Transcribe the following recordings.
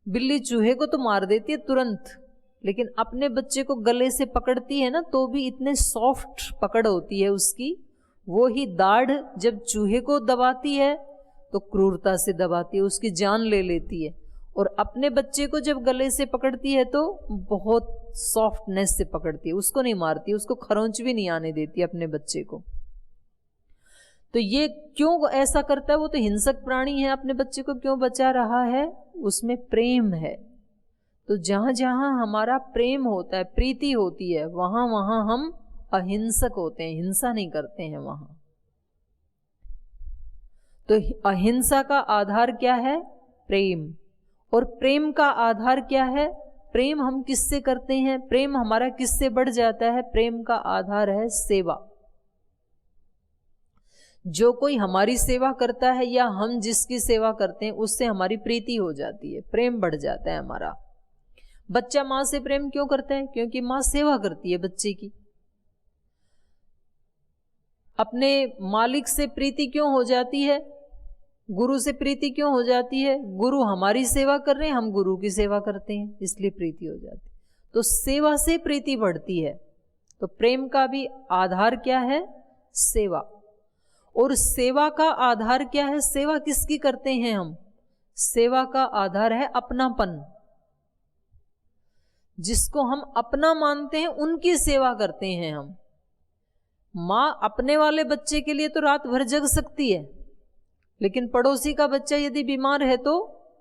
बिल्ली चूहे को तो मार देती है तुरंत, लेकिन अपने बच्चे को गले से पकड़ती है ना, तो भी इतने सॉफ्ट पकड़ होती है उसकी। वो ही दाढ़ जब चूहे को दबाती है तो क्रूरता से दबाती है, उसकी जान ले लेती है। और अपने बच्चे को जब गले से पकड़ती है तो बहुत सॉफ्टनेस से पकड़ती है, उसको नहीं मारती, उसको खरोंच भी नहीं आने देती अपने बच्चे को। तो ये क्यों ऐसा करता है? वो तो हिंसक प्राणी है, अपने बच्चे को क्यों बचा रहा है? उसमें प्रेम है। तो जहां जहां हमारा प्रेम होता है, प्रीति होती है, वहां वहां हम अहिंसक होते हैं, हिंसा नहीं करते हैं वहां। तो अहिंसा का आधार क्या है? प्रेम। और प्रेम का आधार क्या है? प्रेम हम किससे करते हैं? प्रेम हमारा किससे बढ़ जाता है? प्रेम का आधार है सेवा। जो कोई हमारी सेवा करता है या हम जिसकी सेवा करते हैं, उससे हमारी प्रीति हो जाती है, प्रेम बढ़ जाता है हमारा। बच्चा मां से प्रेम क्यों करता है? क्योंकि मां सेवा करती है बच्चे की। अपने मालिक से प्रीति क्यों हो जाती है? गुरु से प्रीति क्यों हो जाती है? गुरु हमारी सेवा कर रहे हैं, हम गुरु की सेवा करते हैं, इसलिए प्रीति हो जाती है। तो सेवा से प्रीति बढ़ती है। तो प्रेम का भी आधार क्या है? सेवा। और सेवा का आधार क्या है? सेवा किसकी करते हैं हम? सेवा का आधार है अपनापन। जिसको हम अपना मानते हैं उनकी सेवा करते हैं हम। मां अपने वाले बच्चे के लिए तो रात भर जग सकती है, लेकिन पड़ोसी का बच्चा यदि बीमार है तो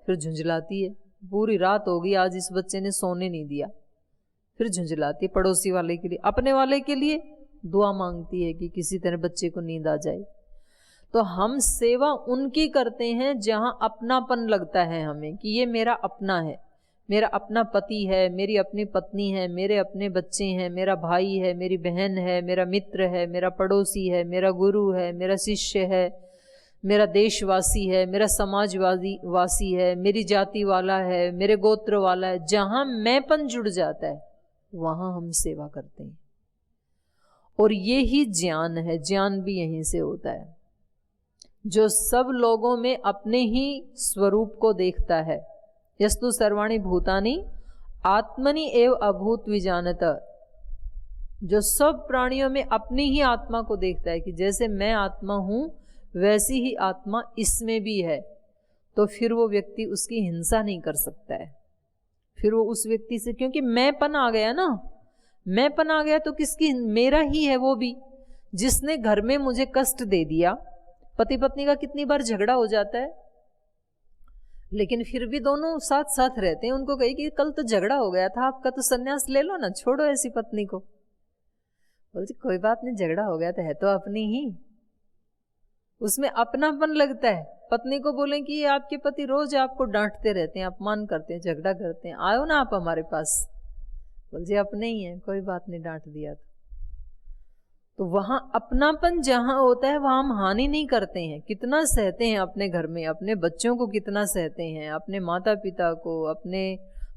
फिर झुंझलाती है, पूरी रात हो गई आज इस बच्चे ने सोने नहीं दिया, फिर झुंझलाती है पड़ोसी वाले के लिए। अपने वाले के लिए दुआ मांगती है कि किसी तरह बच्चे को नींद आ जाए। तो हम सेवा उनकी करते हैं जहां अपनापन लगता है हमें कि ये मेरा अपना है, मेरा अपना पति है, मेरी अपनी पत्नी है, मेरे अपने बच्चे हैं, मेरा भाई है, मेरी बहन है, मेरा मित्र है, मेरा पड़ोसी है, मेरा गुरु है, मेरा शिष्य है, मेरा देशवासी है, मेरा समाजवासी है, मेरी जाति वाला है, मेरे गोत्र वाला है। जहां मैंपन जुड़ जाता है वहां हम सेवा करते हैं। और ये ही ज्ञान है, ज्ञान भी यहीं से होता है, जो सब लोगों में अपने ही स्वरूप को देखता है। यस्तु सर्वाणि भूतानि आत्मनि एव अभूत विजानत। जो सब प्राणियों में अपनी ही आत्मा को देखता है कि जैसे मैं आत्मा हूं वैसी ही आत्मा इसमें भी है, तो फिर वो व्यक्ति उसकी हिंसा नहीं कर सकता है। फिर वो उस व्यक्ति से, क्योंकि मैंपन आ गया ना, मैंपन आ गया तो किसकी? मेरा ही है वो भी। जिसने घर में मुझे कष्ट दे दिया, पति पत्नी का कितनी बार झगड़ा हो जाता है, लेकिन फिर भी दोनों साथ साथ रहते हैं। उनको कही कि कल तो झगड़ा हो गया था, आपका तो संन्यास ले लो ना, छोड़ो ऐसी पत्नी को। बोलती कोई बात नहीं, झगड़ा हो गया तो अपनी ही। उसमें अपनापन लगता है। पत्नी को बोलें कि ये आपके पति रोज आपको डांटते रहते हैं, अपमान करते हैं, झगड़ा करते हैं, आओ ना आप हमारे पास। बोलते अपने ही है, कोई बात नहीं, डांट दिया तो वहां अपनापन जहां होता है वहां हम हानि नहीं करते हैं। कितना सहते हैं अपने घर में, अपने बच्चों को कितना सहते हैं, अपने माता पिता को, अपने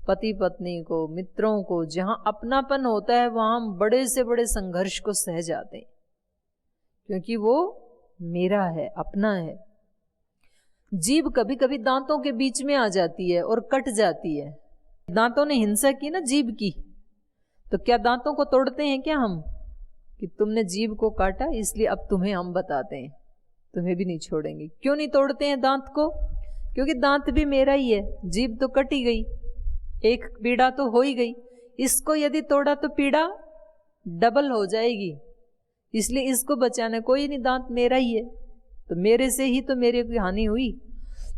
पति पत्नी को, मित्रों को। जहां अपनापन होता है वहां हम बड़े से बड़े संघर्ष को सह जाते हैं, क्योंकि वो मेरा है, अपना है। जीभ कभी कभी दांतों के बीच में आ जाती है और कट जाती है। दांतों ने हिंसा की ना जीभ की, तो क्या दांतों को तोड़ते हैं क्या हम कि तुमने जीभ को काटा इसलिए अब तुम्हें हम बताते हैं, तुम्हें भी नहीं छोड़ेंगे? क्यों नहीं तोड़ते हैं दांत को? क्योंकि दांत भी मेरा ही है, जीभ तो कटी गई, एक पीड़ा तो हो ही गई, इसको यदि तोड़ा तो पीड़ा डबल हो जाएगी, इसलिए इसको बचाना। कोई नहीं, दांत मेरा ही है, तो मेरे से ही तो मेरे की हानि हुई।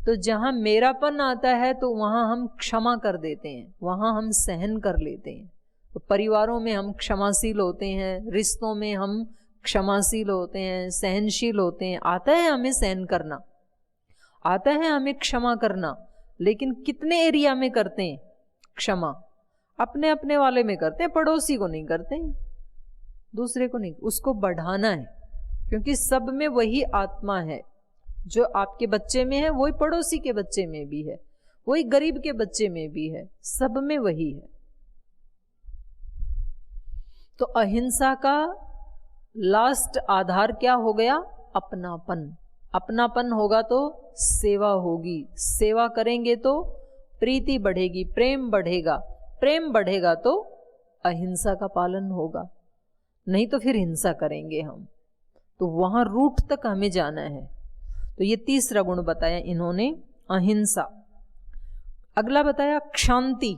तो जहां मेरापन आता है तो वहां हम क्षमा कर देते हैं, वहां हम सहन कर लेते हैं। तो परिवारों में हम क्षमाशील होते हैं, रिश्तों में हम क्षमाशील होते हैं, सहनशील होते हैं। आता है हमें सहन करना, आता है हमें क्षमा करना, लेकिन कितने एरिया में करते हैं क्षमा? अपने अपने वाले में करते हैं, पड़ोसी को नहीं करते हैं, दूसरे को नहीं। उसको बढ़ाना है, क्योंकि सब में वही आत्मा है। जो आपके बच्चे में है वही पड़ोसी के बच्चे में भी है, वही गरीब के बच्चे में भी है, सब में वही है। तो अहिंसा का लास्ट आधार क्या हो गया? अपनापन। अपनापन होगा तो सेवा होगी, सेवा करेंगे तो प्रीति बढ़ेगी, प्रेम बढ़ेगा। प्रेम बढ़ेगा तो अहिंसा का पालन होगा, नहीं तो फिर हिंसा करेंगे हम। तो वहां रूट तक हमें जाना है। तो ये तीसरा गुण बताया इन्होंने, अहिंसा। अगला बताया क्षांति।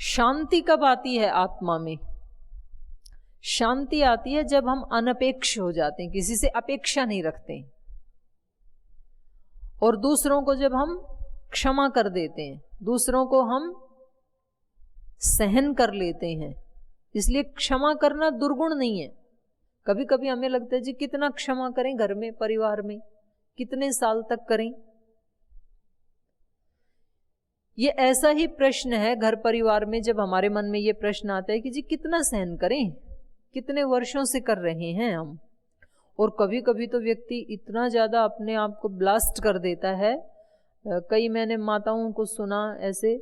शांति कब आती है आत्मा में? शांति आती है जब हम अनपेक्ष हो जाते हैं, किसी से अपेक्षा नहीं रखते, और दूसरों को जब हम क्षमा कर देते हैं, दूसरों को हम सहन कर लेते हैं। इसलिए क्षमा करना दुर्गुण नहीं है। कभी कभी हमें लगता है जी कितना क्षमा करें, घर में परिवार में कितने साल तक करें। ये ऐसा ही प्रश्न है घर परिवार में, जब हमारे मन में ये प्रश्न आता है कि जी कितना सहन करें, कितने वर्षों से कर रहे हैं हम। और कभी कभी तो व्यक्ति इतना ज्यादा अपने आप को ब्लास्ट कर देता है। कई मैंने माताओं को सुना ऐसे,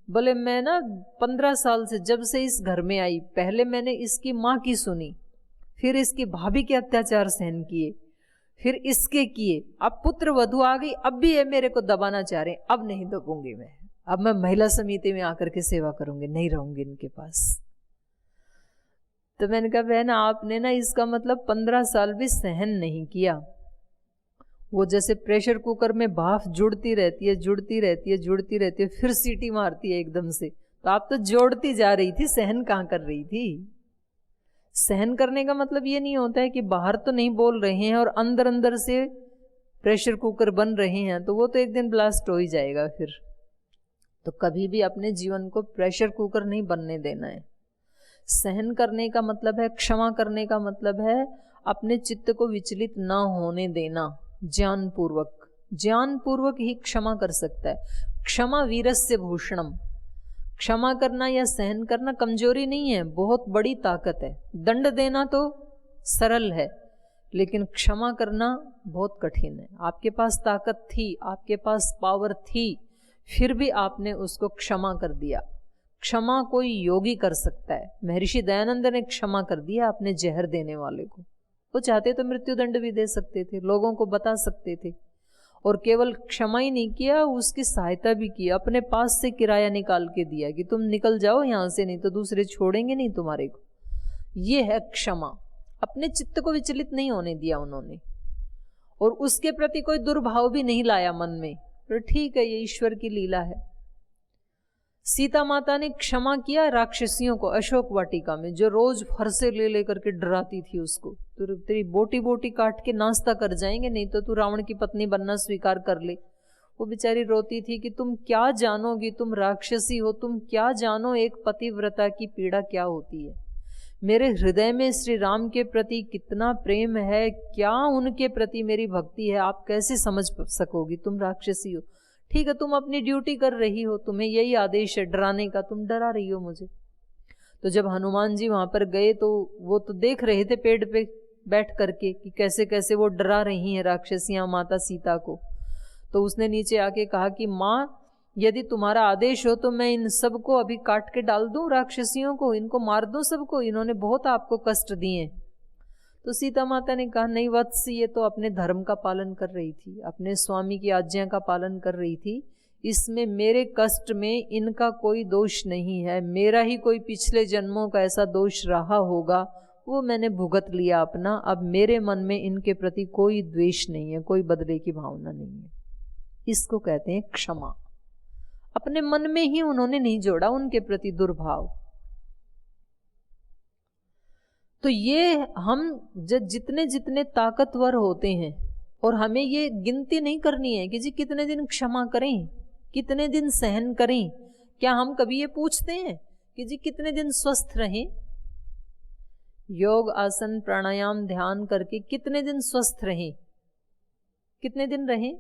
बोले मैं ना 15 साल से, जब से इस घर में आई, पहले मैंने इसकी माँ की सुनी, फिर इसकी भाभी के अत्याचार सहन किए, फिर इसके किए, अब पुत्र वधू आ गई, अब भी ये मेरे को दबाना चाह रहे हैं, अब नहीं दबूंगी मैं, अब मैं महिला समिति में आकर के सेवा करूंगी, नहीं रहूंगी इनके पास। तो मैंने कहा बहन आपने ना इसका मतलब 15 साल भी सहन नहीं किया। वो जैसे प्रेशर कुकर में भाप जुड़ती रहती है, जुड़ती रहती है, जुड़ती रहती है, फिर सीटी मारती है एकदम से। तो आप तो जोड़ती जा रही थी, सहन कहाँ कर रही थी। सहन करने का मतलब ये नहीं होता है कि बाहर तो नहीं बोल रहे हैं और अंदर अंदर से प्रेशर कुकर बन रहे हैं, तो वो तो एक दिन ब्लास्ट हो ही जाएगा फिर। तो कभी भी अपने जीवन को प्रेशर कुकर नहीं बनने देना है। सहन करने का मतलब है, क्षमा करने का मतलब है अपने चित्त को विचलित ना होने देना। ज्ञानपूर्वक, ज्ञानपूर्वक ही क्षमा कर सकता है। क्षमा वीरस्य भूषणम। क्षमा करना या सहन करना कमजोरी नहीं है, बहुत बड़ी ताकत है। दंड देना तो सरल है, लेकिन क्षमा करना बहुत कठिन है। आपके पास ताकत थी, आपके पास पावर थी, फिर भी आपने उसको क्षमा कर दिया। क्षमा कोई योगी कर सकता है। महर्षि दयानंद ने क्षमा कर दिया अपने जहर देने वाले को। वो चाहते तो मृत्युदंड भी दे सकते थे, लोगों को बता सकते थे, और केवल क्षमा ही नहीं किया, उसकी सहायता भी की। अपने पास से किराया निकाल के दिया कि तुम निकल जाओ यहाँ से, नहीं तो दूसरे छोड़ेंगे नहीं तुम्हारे को। ये है क्षमा। अपने चित्त को विचलित नहीं होने दिया उन्होंने, और उसके प्रति कोई दुर्भाव भी नहीं लाया मन में। तो ठीक है, ये ईश्वर की लीला है। सीता माता ने क्षमा किया राक्षसियों को अशोक वाटिका में, जो रोज फरसे ले लेकर के डराती थी उसको, तो तेरी बोटी बोटी काट के नाश्ता कर जाएंगे, नहीं तो तू रावण की पत्नी बनना स्वीकार कर ले। वो बेचारी रोती थी कि तुम क्या जानोगी, तुम राक्षसी हो, तुम क्या जानो एक पतिव्रता की पीड़ा क्या होती है। मेरे हृदय में श्री राम के प्रति कितना प्रेम है, क्या उनके प्रति मेरी भक्ति है, आप कैसे समझ सकोगी, तुम राक्षसी हो। ठीक है, तुम अपनी ड्यूटी कर रही हो, तुम्हें यही आदेश है डराने का, तुम डरा रही हो मुझे। तो जब हनुमान जी वहां पर गए तो वो तो देख रहे थे पेड़ पे बैठ करके कि कैसे कैसे वो डरा रही हैं राक्षसियां माता सीता को। तो उसने नीचे आके कहा कि माँ, यदि तुम्हारा आदेश हो तो मैं इन सबको अभी काट के डाल दूं, राक्षसियों को, इनको मार दूं सबको, इन्होंने बहुत आपको कष्ट दिए। तो सीता माता ने कहा नहीं वत्स, ये तो अपने धर्म का पालन कर रही थी, अपने स्वामी की आज्ञा का पालन कर रही थी, इसमें मेरे कष्ट में इनका कोई दोष नहीं है, मेरा ही कोई पिछले जन्मों का ऐसा दोष रहा होगा, वो मैंने भुगत लिया अपना। अब मेरे मन में इनके प्रति कोई द्वेष नहीं है, कोई बदले की भावना नहीं है। इसको कहते हैं क्षमा। अपने मन में ही उन्होंने नहीं जोड़ा उनके प्रति दुर्भाव। तो ये हम जितने जितने ताकतवर होते हैं, और हमें ये गिनती नहीं करनी है कि जी कितने दिन क्षमा करें, कितने दिन सहन करें। क्या हम कभी ये पूछते हैं कि जी कितने दिन स्वस्थ रहें? योग आसन प्राणायाम ध्यान करके कितने दिन स्वस्थ रहें? कितने दिन रहें?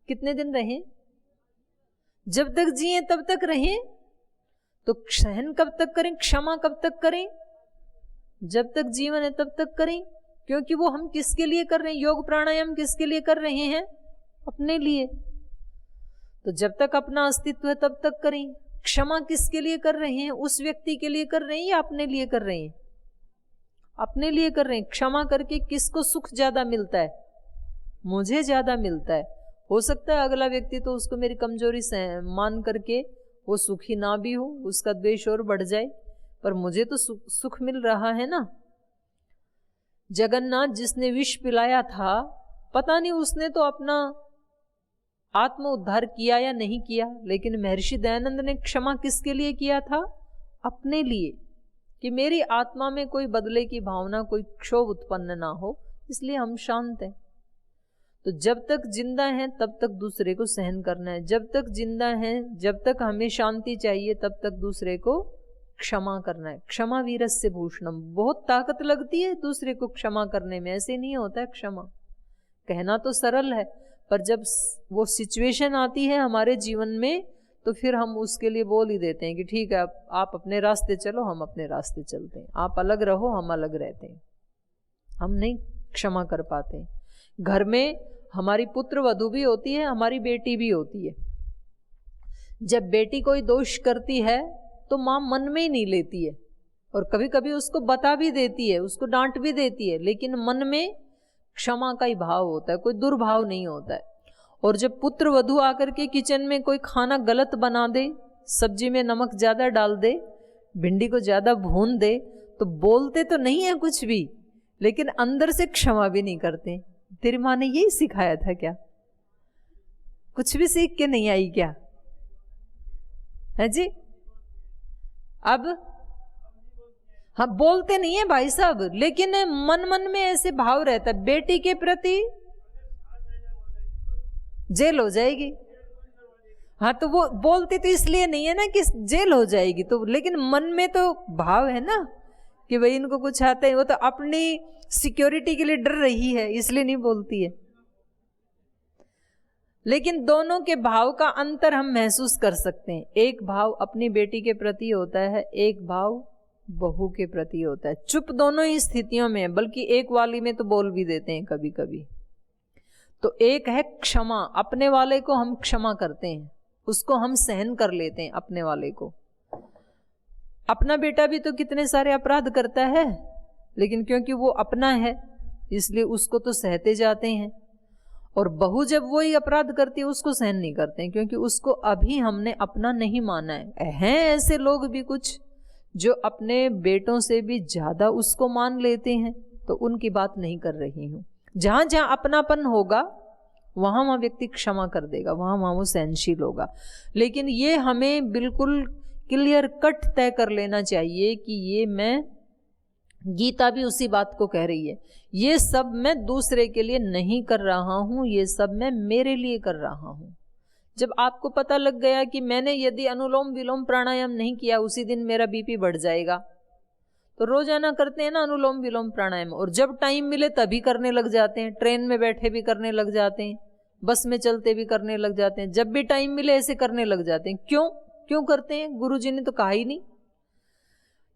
कितने दिन रहें? जब तक जिए तब तक रहें। तो सहन कब तक करें, क्षमा कब तक करें? जब तक जीवन है तब तक करें, क्योंकि वो हम किसके लिए कर रहे हैं? योग प्राणायाम किसके लिए कर रहे हैं? अपने लिए। तो जब तक अपना अस्तित्व है तब तक करें। क्षमा किसके लिए कर रहे हैं? उस व्यक्ति के लिए कर रहे हैं या अपने लिए कर रहे हैं? अपने लिए कर रहे हैं। क्षमा करके किसको सुख ज्यादा मिलता है? मुझे ज्यादा मिलता है। हो सकता है अगला व्यक्ति तो उसको मेरी कमजोरी से मान करके वो सुखी ना भी हो, उसका द्वेष और बढ़ जाए, पर मुझे तो सुख मिल रहा है ना। जगन्नाथ जिसने विष पिलाया था, पता नहीं उसने तो अपना आत्म उद्धार किया या नहीं किया, लेकिन महर्षि दयानंद ने क्षमा किसके लिए किया था? अपने लिए, कि मेरी आत्मा में कोई बदले की भावना, कोई क्षोभ उत्पन्न ना हो, इसलिए हम शांत हैं। तो जब तक जिंदा हैं तब तक दूसरे को सहन करना है, जब तक जिंदा हैं, जब तक हमें शांति चाहिए, तब तक दूसरे को क्षमा करना है। क्षमा वीरस्य भूषणम। बहुत ताकत लगती है दूसरे को क्षमा करने में, ऐसे नहीं होता है क्षमा। कहना तो सरल है, पर जब वो सिचुएशन आती है हमारे जीवन में, तो फिर हम उसके लिए बोल ही देते हैं कि ठीक है, आप अपने रास्ते चलो, हम अपने रास्ते चलते हैं, आप अलग रहो, हम अलग रहते हैं। हम नहीं क्षमा कर पाते। घर में हमारी पुत्र वधू भी होती है, हमारी बेटी भी होती है। जब बेटी कोई दोष करती है तो माँ मन में ही नहीं लेती है, और कभी कभी उसको बता भी देती है, उसको डांट भी देती है, लेकिन मन में क्षमा का ही भाव होता है, कोई दुर्भाव नहीं होता है। और जब पुत्र वधू आकर के किचन में कोई खाना गलत बना दे, सब्जी में नमक ज्यादा डाल दे, भिंडी को ज्यादा भून दे, तो बोलते तो नहीं है कुछ भी, लेकिन अंदर से क्षमा भी नहीं करते। तेरी माँ ने यही सिखाया था क्या? कुछ भी सीख के नहीं आई क्या? है जी? अब हाँ, बोलते नहीं है भाई साहब, लेकिन मन मन में ऐसे भाव रहता है, बेटी के प्रति जेल हो जाएगी। हाँ, तो वो बोलती तो इसलिए नहीं है ना कि जेल हो जाएगी, तो लेकिन मन में तो भाव है ना कि भाई इनको कुछ आता है, वो तो अपनी सिक्योरिटी के लिए डर रही है, इसलिए नहीं बोलती है। लेकिन दोनों के भाव का अंतर हम महसूस कर सकते हैं। एक भाव अपनी बेटी के प्रति होता है, एक भाव बहू के प्रति होता है। चुप दोनों ही स्थितियों में है, बल्कि एक वाली में तो बोल भी देते हैं कभी कभी। तो एक है क्षमा, अपने वाले को हम क्षमा करते हैं, उसको हम सहन कर लेते हैं अपने वाले को। अपना बेटा भी तो कितने सारे अपराध करता है, लेकिन क्योंकि वो अपना है इसलिए उसको तो सहते जाते हैं। और बहू जब वही अपराध करती है उसको सहन नहीं करते हैं, क्योंकि उसको अभी हमने अपना नहीं माना है। हैं ऐसे लोग भी कुछ जो अपने बेटों से भी ज्यादा उसको मान लेते हैं, तो उनकी बात नहीं कर रही हूं। जहां जहां अपनापन होगा वहां वहां व्यक्ति क्षमा कर देगा, वहां वहां वो सहनशील होगा। लेकिन ये हमें बिल्कुल क्लियर कट तय कर लेना चाहिए कि ये मैं, गीता भी उसी बात को कह रही है, ये सब मैं दूसरे के लिए नहीं कर रहा हूं, ये सब मैं मेरे लिए कर रहा हूं। जब आपको पता लग गया कि मैंने यदि अनुलोम विलोम प्राणायाम नहीं किया उसी दिन मेरा बीपी बढ़ जाएगा, तो रोजाना करते हैं ना अनुलोम विलोम प्राणायाम, और जब टाइम मिले तभी करने लग जाते हैं, ट्रेन में बैठे भी करने लग जाते हैं, बस में चलते भी करने लग जाते हैं, जब भी टाइम मिले ऐसे करने लग जाते हैं। क्यों करते हैं? गुरुजी ने तो कहा ही नहीं।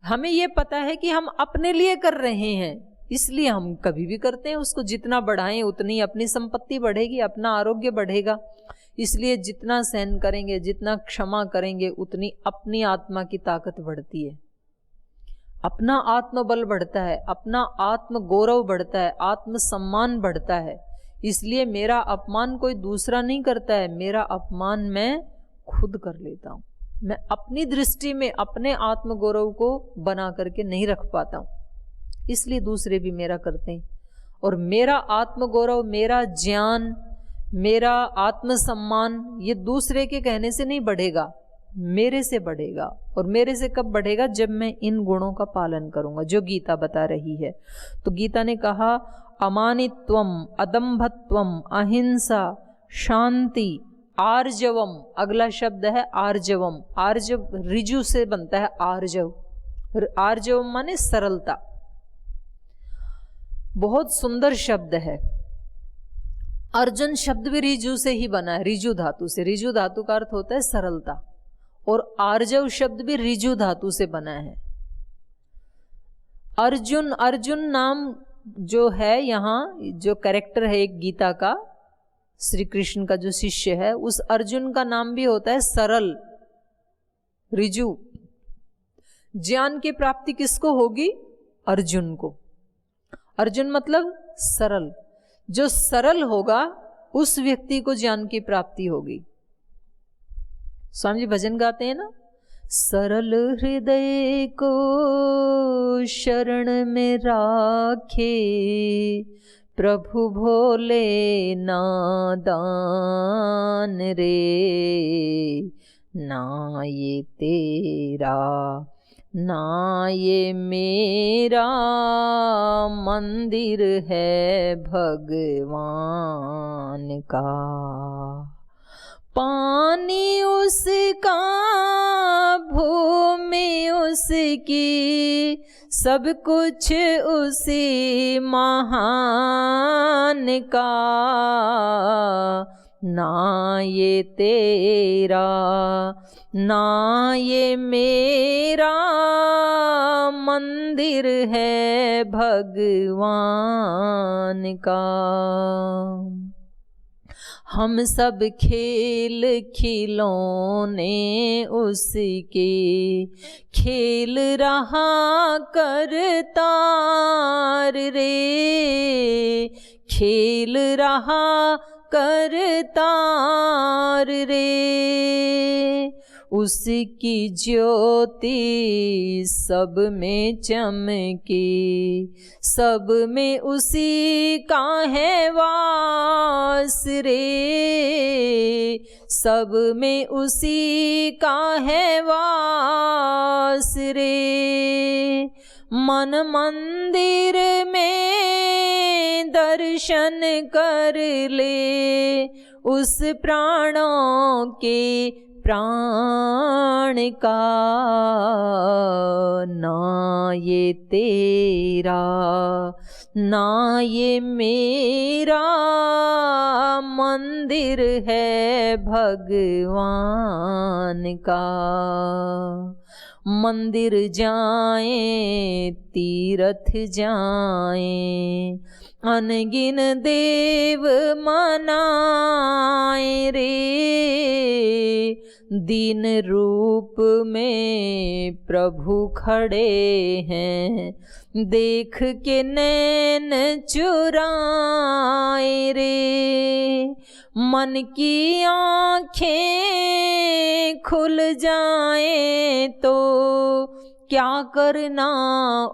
हमें ये पता है कि हम अपने लिए कर रहे हैं, इसलिए हम कभी भी करते हैं। उसको जितना बढ़ाएं उतनी अपनी संपत्ति बढ़ेगी, अपना आरोग्य बढ़ेगा। इसलिए जितना सहन करेंगे, जितना क्षमा करेंगे, उतनी अपनी आत्मा की ताकत बढ़ती है, अपना आत्मबल बढ़ता है, अपना आत्म गौरव बढ़ता है, आत्म सम्मान बढ़ता है। इसलिए मेरा अपमान कोई दूसरा नहीं करता है, मेरा अपमान मैं खुद कर लेता हूं। मैं अपनी दृष्टि में अपने आत्म गौरव को बना करके नहीं रख पाता हूं, इसलिए दूसरे भी मेरा करते हैं। और मेरा आत्म गौरव, मेरा ज्ञान, मेरा आत्मसम्मान ये दूसरे के कहने से नहीं बढ़ेगा, मेरे से बढ़ेगा। और मेरे से कब बढ़ेगा? जब मैं इन गुणों का पालन करूंगा जो गीता बता रही है। तो गीता ने कहा अमानित्वम, अदम्भत्वम, अहिंसा, शांति, आर्जवम। अगला शब्द है आर्जवम। आर्जव रिजु से बनता है आर्जव। आर्जवम माने सरलता। बहुत सुंदर शब्द है। अर्जुन शब्द भी रिजु से ही बना है, रिजु धातु से। रिजु धातु का अर्थ होता है सरलता, और आर्जव शब्द भी रिजु धातु से बना है। अर्जुन, अर्जुन नाम जो है यहाँ, जो कैरेक्टर है एक गीता का, श्री कृष्ण का जो शिष्य है, उस अर्जुन का नाम भी होता है सरल, रिजु। ज्ञान की प्राप्ति किसको होगी? अर्जुन को। अर्जुन मतलब सरल। जो सरल होगा उस व्यक्ति को ज्ञान की प्राप्ति होगी। स्वामी जी भजन गाते हैं ना, सरल हृदय को शरण में राखे, प्रभु भोले नादान रे, ना ये तेरा ना ये मेरा, मंदिर है भगवान का। पानी उसका भूमि उसकी, सब कुछ उसी महान का, ना ये तेरा ना ये मेरा, मंदिर है भगवान का। हम सब खेल खिलौने उसके, खेल रहा करतार रे, खेल रहा करतार रे, उसकी ज्योति सब में चमके, सब में उसी का है वास रे, सब में उसी का है वास रे। मन मंदिर में दर्शन कर ले, उस प्राणों के प्राण का, ना ये तेरा ना ये मेरा, मंदिर है भगवान का। मंदिर जाएं तीर्थ जाएं, अनगिन देव मनाए रे, दीन रूप में प्रभु खड़े हैं, देख के नैन चुराए रे। मन की आँखें खुल जाएं तो क्या करना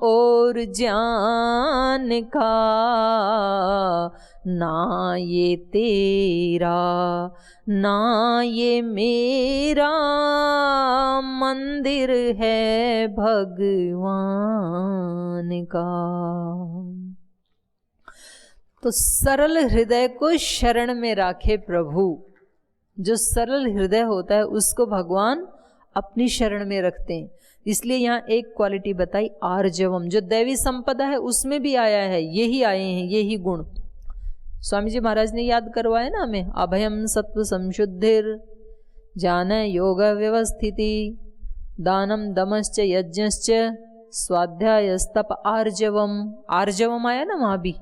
और जान का, ना ये तेरा ना ये मेरा, मंदिर है भगवान का। तो सरल हृदय को शरण में राखे प्रभु। जो सरल हृदय होता है उसको भगवान अपनी शरण में रखते हैं। इसलिए यहाँ एक क्वालिटी बताई, आर्जवम, जो दैवी संपदा है उसमें भी आया है, यही आए हैं, यही गुण। स्वामी जी महाराज ने याद करवाया ना हमें, अभयम सत्व संशुद्धिर, ज्ञान योग व्यवस्थिति, दानम दमश्च यज्ञश्च, स्वाध्याय स्तप आर्जवम। आर्जवम आया ना वहाँ भी,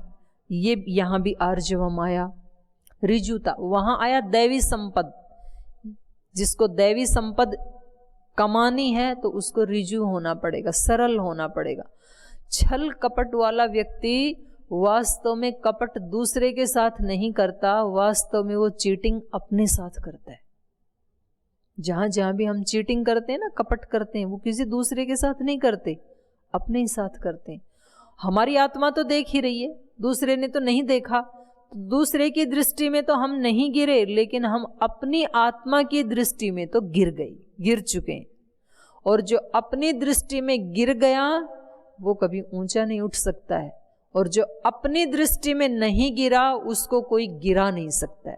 ये यहाँ भी आर्जवम आया। रिजुता वहाँ आया दैवी संपद। जिसको दैवी संपद कमानी है तो उसको रिजु होना पड़ेगा, सरल होना पड़ेगा। छल कपट वाला व्यक्ति वास्तव में कपट दूसरे के साथ नहीं करता, वास्तव में वो चीटिंग अपने साथ करता है। जहां जहां भी हम चीटिंग करते हैं ना, कपट करते हैं, वो किसी दूसरे के साथ नहीं करते, अपने ही साथ करते हैं। हमारी आत्मा तो देख ही रही है, दूसरे ने तो नहीं देखा। दूसरे की दृष्टि में तो हम नहीं गिरे, लेकिन हम अपनी आत्मा की दृष्टि में तो गिर चुके हैं। और जो अपनी दृष्टि में गिर गया वो कभी ऊंचा नहीं उठ सकता है, और जो अपनी दृष्टि में नहीं गिरा उसको कोई गिरा नहीं सकता है।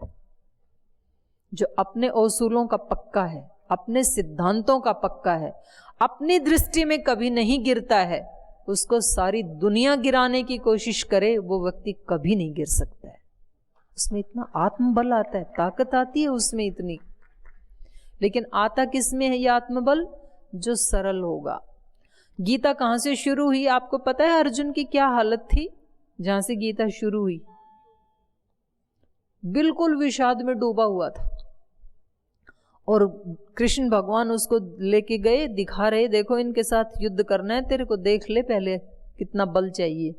जो अपने उसूलों का पक्का है, अपने सिद्धांतों का पक्का है, अपनी दृष्टि में कभी नहीं गिरता है, उसको सारी दुनिया गिराने की कोशिश करे वो व्यक्ति कभी नहीं गिर सकता है। उसमें इतना आत्मबल आता है, ताकत आती है उसमें इतनी। लेकिन आता किस में है ये आत्मबल? जो सरल होगा। गीता कहाँ से शुरू हुई आपको पता है? अर्जुन की क्या हालत थी जहां से गीता शुरू हुई? बिल्कुल विषाद में डूबा हुआ था, और कृष्ण भगवान उसको लेके गए, दिखा रहे, देखो इनके साथ युद्ध करना है तेरे को, देख ले पहले कितना बल चाहिए।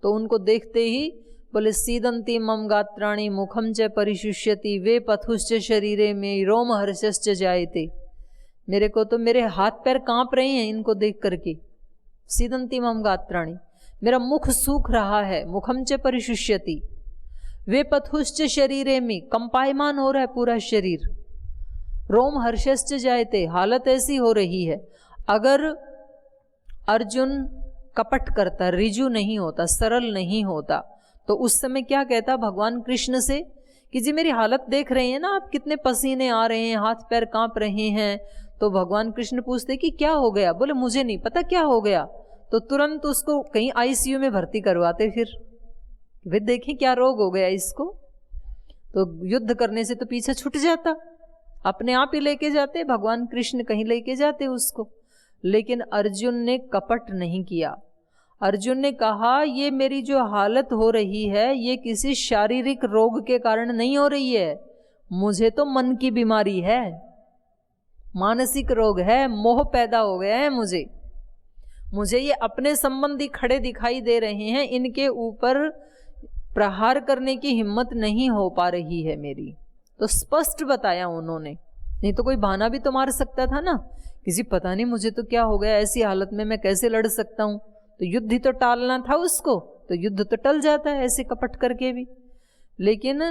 तो उनको देखते ही बोले सीदंती मम गात्राणि मुखम च परिशुष्यति वे पथुश्च शरीरे में रोम हर्षश्च जायते। मेरे को तो मेरे हाथ पैर कांप रहे हैं इनको देख करके। सीदंती मम गात्राणि, मेरा मुख सूख रहा है। मुखम च परिशुष्यति वे पथुश्च शरीरे में, कंपायमान हो रहा है पूरा शरीर। रोम हर्षश्च जायते, हालत ऐसी हो रही है। अगर अर्जुन कपट करता, रिजु नहीं होता, सरल नहीं होता, तो उस समय क्या कहता भगवान कृष्ण से कि जी मेरी हालत देख रहे हैं ना आप, कितने पसीने आ रहे हैं, हाथ पैर कांप रहे हैं। तो भगवान कृष्ण पूछते कि क्या हो गया? बोले मुझे नहीं पता क्या हो गया। तो तुरंत उसको कहीं आईसीयू में भर्ती करवाते, फिर वे देखें क्या रोग हो गया इसको। तो युद्ध करने से तो पीछे छूट जाता, अपने आप ही लेके जाते भगवान कृष्ण, कहीं लेके जाते उसको। लेकिन अर्जुन ने कपट नहीं किया। अर्जुन ने कहा ये मेरी जो हालत हो रही है ये किसी शारीरिक रोग के कारण नहीं हो रही है, मुझे तो मन की बीमारी है, मानसिक रोग है, मोह पैदा हो गया है मुझे ये अपने संबंधी खड़े दिखाई दे रहे हैं, इनके ऊपर प्रहार करने की हिम्मत नहीं हो पा रही है मेरी। तो स्पष्ट बताया उन्होंने, नहीं तो कोई बहाना भी तो मार सकता था ना, किसी पता नहीं मुझे तो क्या हो गया, ऐसी हालत में मैं कैसे लड़ सकता हूँ। तो युद्ध ही तो टालना था उसको, तो युद्ध तो टल जाता है ऐसे कपट करके भी। लेकिन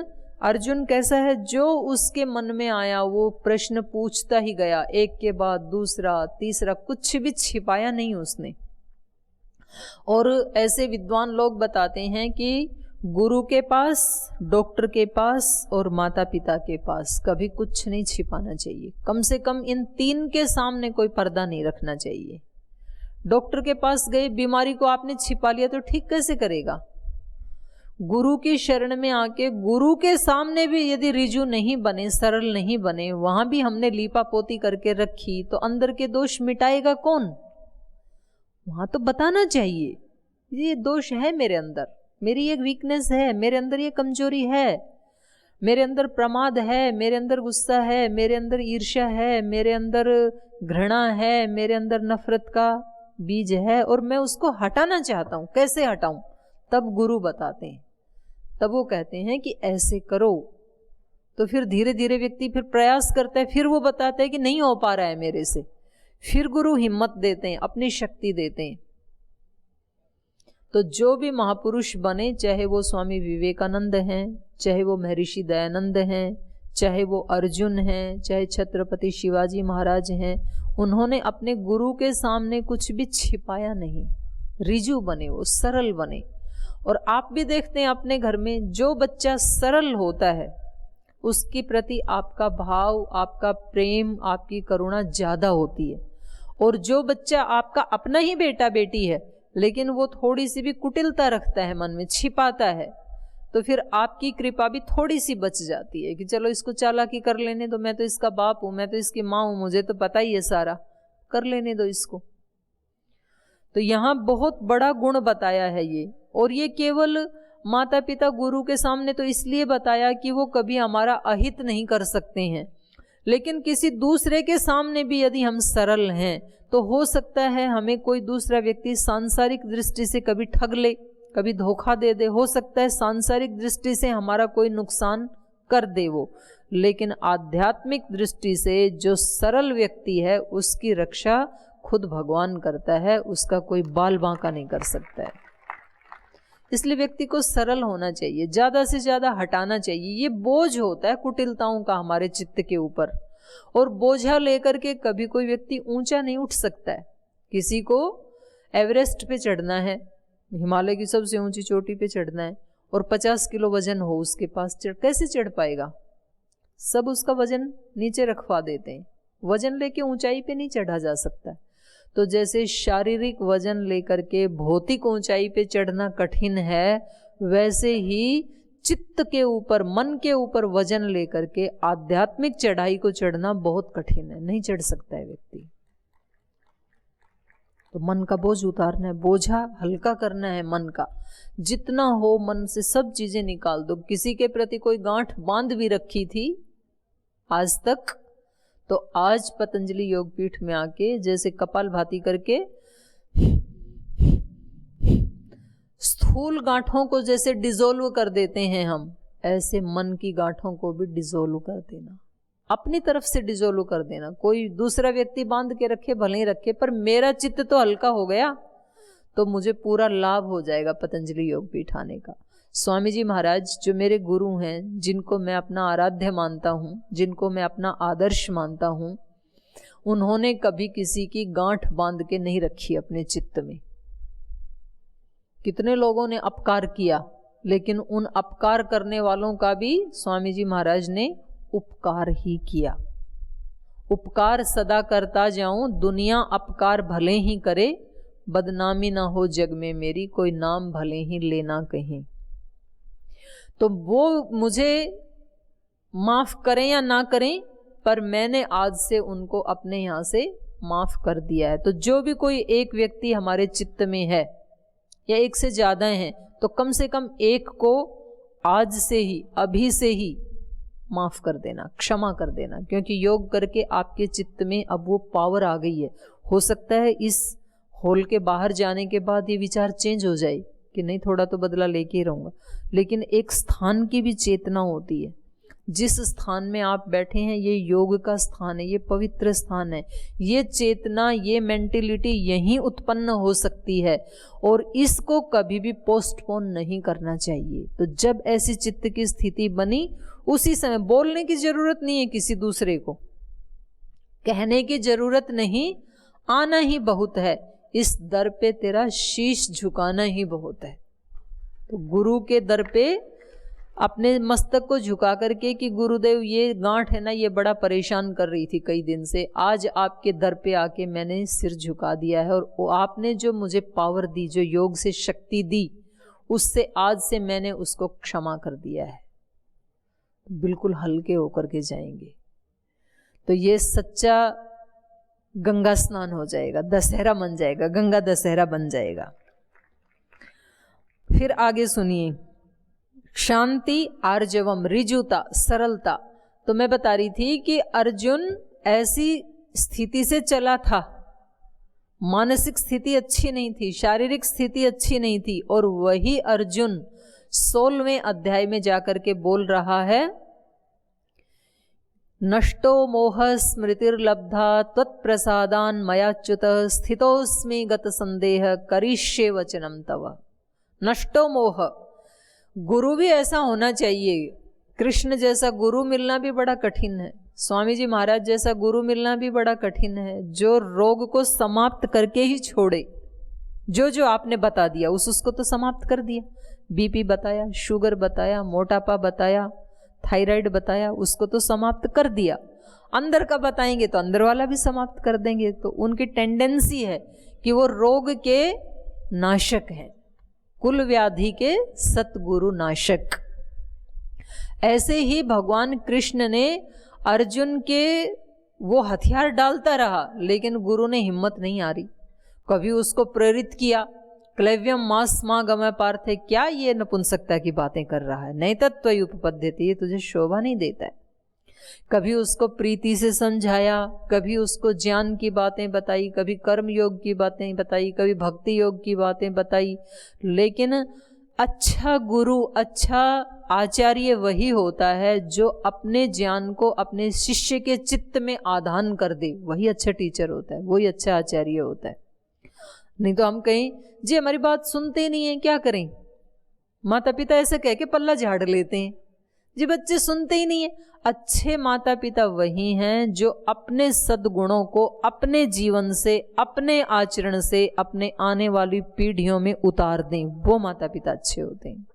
अर्जुन कैसा है, जो उसके मन में आया वो प्रश्न पूछता ही गया, एक के बाद दूसरा तीसरा, कुछ भी छिपाया नहीं उसने। और ऐसे विद्वान लोग बताते हैं कि गुरु के पास, डॉक्टर के पास और माता पिता के पास कभी कुछ नहीं छिपाना चाहिए। कम से कम इन तीन के सामने कोई पर्दा नहीं रखना चाहिए। डॉक्टर के पास गए, बीमारी को आपने छिपा लिया तो ठीक कैसे करेगा। गुरु की शरण में आके गुरु के सामने भी यदि रिजु नहीं बने, सरल नहीं बने, वहां भी हमने लीपा पोती करके रखी, तो अंदर के दोष मिटाएगा कौन? वहां तो बताना चाहिए ये दोष है मेरे अंदर, मेरी एक वीकनेस है, मेरे अंदर ये कमजोरी है, मेरे अंदर प्रमाद है, मेरे अंदर गुस्सा है, मेरे अंदर ईर्ष्या है, मेरे अंदर घृणा है, मेरे अंदर नफरत का बीज है और मैं उसको हटाना चाहता हूँ। कैसे हटाऊं? तब गुरु बताते हैं, तब वो कहते हैं कि ऐसे करो। तो फिर धीरे धीरे व्यक्ति फिर प्रयास करता है, फिर वो बताता है कि नहीं हो पा रहा है मेरे से, फिर गुरु हिम्मत देते हैं, अपनी शक्ति देते हैं। तो जो भी महापुरुष बने, चाहे वो स्वामी विवेकानंद हैं, चाहे वो महर्षि दयानंद हैं, चाहे वो अर्जुन हैं, चाहे छत्रपति शिवाजी महाराज हैं, उन्होंने अपने गुरु के सामने कुछ भी छिपाया नहीं, रिजु बने, वो सरल बने। और आप भी देखते हैं अपने घर में, जो बच्चा सरल होता है उसके प्रति आपका भाव, आपका प्रेम, आपकी करुणा ज़्यादा होती है। और जो बच्चा आपका अपना ही बेटा बेटी है लेकिन वो थोड़ी सी भी कुटिलता रखता है, मन में छिपाता है, तो फिर आपकी कृपा भी थोड़ी सी बच जाती है कि चलो इसको चालाकी कर लेने दो, मैं तो इसका बाप हूँ, मैं तो इसकी माँ हूँ, मुझे तो पता ही है सारा, कर लेने दो इसको। तो यहाँ बहुत बड़ा गुण बताया है ये। और ये केवल माता पिता गुरु के सामने तो इसलिए बताया कि वो कभी हमारा अहित नहीं कर सकते हैं, लेकिन किसी दूसरे के सामने भी यदि हम सरल हैं तो हो सकता है हमें कोई दूसरा व्यक्ति सांसारिक दृष्टि से कभी ठग ले, कभी धोखा दे दे, हो सकता है सांसारिक दृष्टि से हमारा कोई नुकसान कर दे वो, लेकिन आध्यात्मिक दृष्टि से जो सरल व्यक्ति है उसकी रक्षा खुद भगवान करता है, उसका कोई बाल बांका नहीं कर सकता है। इसलिए व्यक्ति को सरल होना चाहिए, ज़्यादा से ज़्यादा हटाना चाहिए। ये बोझ होता है कुटिलताओं का हमारे चित्त के ऊपर, और बोझा लेकर के कभी कोई व्यक्ति ऊंचा नहीं उठ सकता है। किसी को एवरेस्ट पे चढ़ना है, हिमालय की सबसे ऊंची चोटी पे चढ़ना है, और 50 किलो वजन हो उसके पास, कैसे चढ़ पाएगा? सब उसका वजन नीचे रखवा देते हैं, वजन लेके ऊंचाई पे नहीं चढ़ा जा सकता। तो जैसे शारीरिक वजन लेकर के भौतिक ऊंचाई पे चढ़ना कठिन है, वैसे ही चित्त के ऊपर, मन के ऊपर वजन लेकर के आध्यात्मिक चढ़ाई को चढ़ना बहुत कठिन है, नहीं चढ़ सकता है व्यक्ति। तो मन का बोझ उतारना है, बोझा हल्का करना है मन का, जितना हो मन से सब चीजें निकाल दो। किसी के प्रति कोई गांठ बांध भी रखी थी आज तक, तो आज पतंजलि योगपीठ में आके जैसे कपालभाति करके स्थूल गांठों को जैसे डिसोल्व कर देते हैं हम, ऐसे मन की गांठों को भी डिसोल्व कर देना, अपनी तरफ से डिसोल्व कर देना। कोई दूसरा व्यक्ति बांध के रखे भले ही रखे, पर मेरा चित्त तो हल्का हो गया तो मुझे पूरा लाभ हो जाएगा पतंजलि योग पीठ आने का। स्वामी जी महाराज जो मेरे गुरु हैं, जिनको मैं अपना आराध्य मानता हूँ, जिनको मैं अपना आदर्श मानता हूँ, उन्होंने कभी किसी की गांठ बांध के नहीं रखी अपने चित्त में। कितने लोगों ने अपकार किया, लेकिन उन अपकार करने वालों का भी स्वामी जी महाराज ने उपकार ही किया। उपकार सदा करता जाऊं, दुनिया अपकार भले ही करे, बदनामी ना हो जग में मेरी, कोई नाम भले ही लेना कहीं। तो वो मुझे माफ करें या ना करें, पर मैंने आज से उनको अपने यहाँ से माफ कर दिया है। तो जो भी कोई एक व्यक्ति हमारे चित्त में है या एक से ज्यादा हैं, तो कम से कम एक को आज से ही, अभी से ही माफ कर देना, क्षमा कर देना, क्योंकि योग करके आपके चित्त में अब वो पावर आ गई है। हो सकता है इस हॉल के बाहर जाने के बाद ये विचार चेंज हो जाए कि नहीं, थोड़ा तो बदला लेके ही रहूंगा, लेकिन एक स्थान की भी चेतना होती है। जिस स्थान में आप बैठे हैं ये योग का स्थान है, ये पवित्र स्थान है। ये चेतना, ये मेंटेलिटी यहीं उत्पन्न हो सकती है और इसको कभी भी पोस्टपोन नहीं करना चाहिए। तो जब ऐसी चित्त की स्थिति बनी, उसी समय बोलने की जरूरत नहीं है, किसी दूसरे को कहने की जरूरत नहीं, आना ही बहुत है। इस दर पे तेरा शीश झुकाना ही बहुत है। तो गुरु के दर पे अपने मस्तक को झुका करके कि गुरुदेव ये गांठ है ना, ये बड़ा परेशान कर रही थी कई दिन से, आज आपके दर पे आके मैंने सिर झुका दिया है और आपने जो मुझे पावर दी, जो योग से शक्ति दी, उससे आज से मैंने उसको क्षमा कर दिया है। बिल्कुल हल्के होकर के जाएंगे तो ये सच्चा गंगा स्नान हो जाएगा, दशहरा बन जाएगा, गंगा दशहरा बन जाएगा। फिर आगे सुनिए, शांति, आर्जवम, रिजुता, सरलता। तो मैं बता रही थी कि अर्जुन ऐसी स्थिति से चला था, मानसिक स्थिति अच्छी नहीं थी, शारीरिक स्थिति अच्छी नहीं थी, और वही अर्जुन 16वें अध्याय में जाकर के बोल रहा है, नष्टो मोह स्मृतिर्लब्धा त्वत्प्रसादान् मयाच्युत स्थितोस्मि गत संदेह करिष्ये वचनम तव। नष्टो मोह, गुरु भी ऐसा होना चाहिए। कृष्ण जैसा गुरु मिलना भी बड़ा कठिन है, स्वामी जी महाराज जैसा गुरु मिलना भी बड़ा कठिन है, जो रोग को समाप्त करके ही छोड़े। जो आपने बता दिया उसको तो समाप्त कर दिया। बीपी बताया, शुगर बताया, मोटापा बताया, थायराइड बताया, उसको तो समाप्त कर दिया। अंदर का बताएंगे तो अंदर वाला भी समाप्त कर देंगे। तो उनकी टेंडेंसी है कि वो रोग के नाशक हैं, कुल व्याधि के सतगुरु नाशक। ऐसे ही भगवान कृष्ण ने अर्जुन के वो हथियार डालता रहा, लेकिन गुरु ने हिम्मत नहीं हारी। कभी उसको प्रेरित किया, क्लैव्यम मास मा गमय पार्थे, क्या ये नपुंसकता की बातें कर रहा है, नहीं तत्व उपपद्यते, ये तुझे शोभा नहीं देता है। कभी उसको प्रीति से समझाया, कभी उसको ज्ञान की बातें बताई, कभी कर्म योग की बातें बताई, कभी भक्ति योग की बातें बताई। लेकिन अच्छा गुरु, अच्छा आचार्य वही होता है जो अपने ज्ञान को अपने शिष्य के चित्त में आधान कर दे, वही अच्छा टीचर होता है, वही अच्छा आचार्य होता है। नहीं तो हम कहें जी हमारी बात सुनते नहीं है, क्या करें। माता पिता ऐसे कह के पल्ला झाड़ लेते हैं, जी बच्चे सुनते ही नहीं है। अच्छे माता पिता वही हैं जो अपने सद्गुणों को अपने जीवन से, अपने आचरण से अपने आने वाली पीढ़ियों में उतार दें, वो माता पिता अच्छे होते हैं।